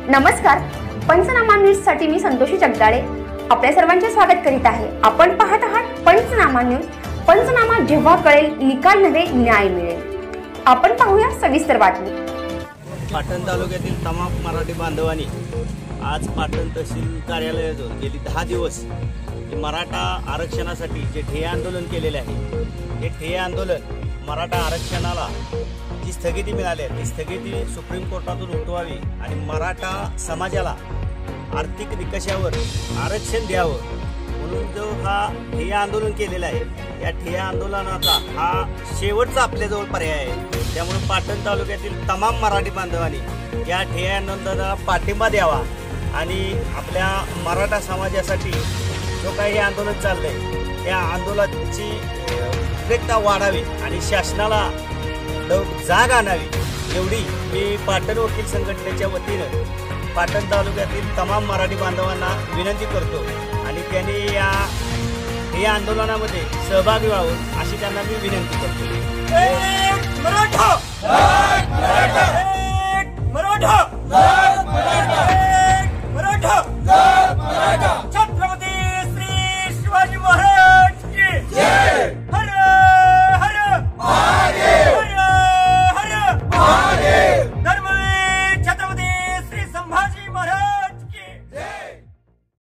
नमस्कार, पंचनामा न्यूज साठी मी संतोषी जगदाळे आपल्या सर्वांचे स्वागत करीत आहे। आपण पाहत आहात पंचनामा न्यूज। पंचनामा जेव्हा कळेल निकाल नव्हे न्याय मिळेल। आपण पाहूया सविस्तर बातमी। पाटण तालुक्यातील तमाम मराठी बांधवांनी आज पाटण तहसील कार्यालयाजवळ गेली 10 दिवस मराठा आरक्षणासाठी जे ठिय्या आंदोलन केलेले आहे, हे ठिय्या आंदोलन मराठा आरक्षणाला जी स्थगिती मिळाली आहे ती स्थगिती सुप्रीम कोर्टातून उठवावी आणि मराठा समाजाला आर्थिक निकषावर आरक्षण द्यावं म्हणून जो हा ठिय्या आंदोलन केलेला आहे, या ठिय्या आंदोलनाचा हा शेवटचा आपल्याजवळ पर्याय आहे। त्यामुळे पाटण तालुक्यातील तमाम मराठी बांधवांनी या ठिय्या आंदोलनाला पाठिंबा द्यावा आणि आपल्या मराठा समाजासाठी जो काही हे आंदोलन चाललंय त्या आंदोलनाची उद्रेकता वाढावी आणि शासनाला जाग आणावी एवढी मी पाटण वकील संघटनेच्या वतीनं पाटण तालुक्यातील तमाम मराठी बांधवांना विनंती करतो आणि त्यांनी या आंदोलनामध्ये सहभागी व्हावं अशी त्यांना मी विनंती करतो। मराठा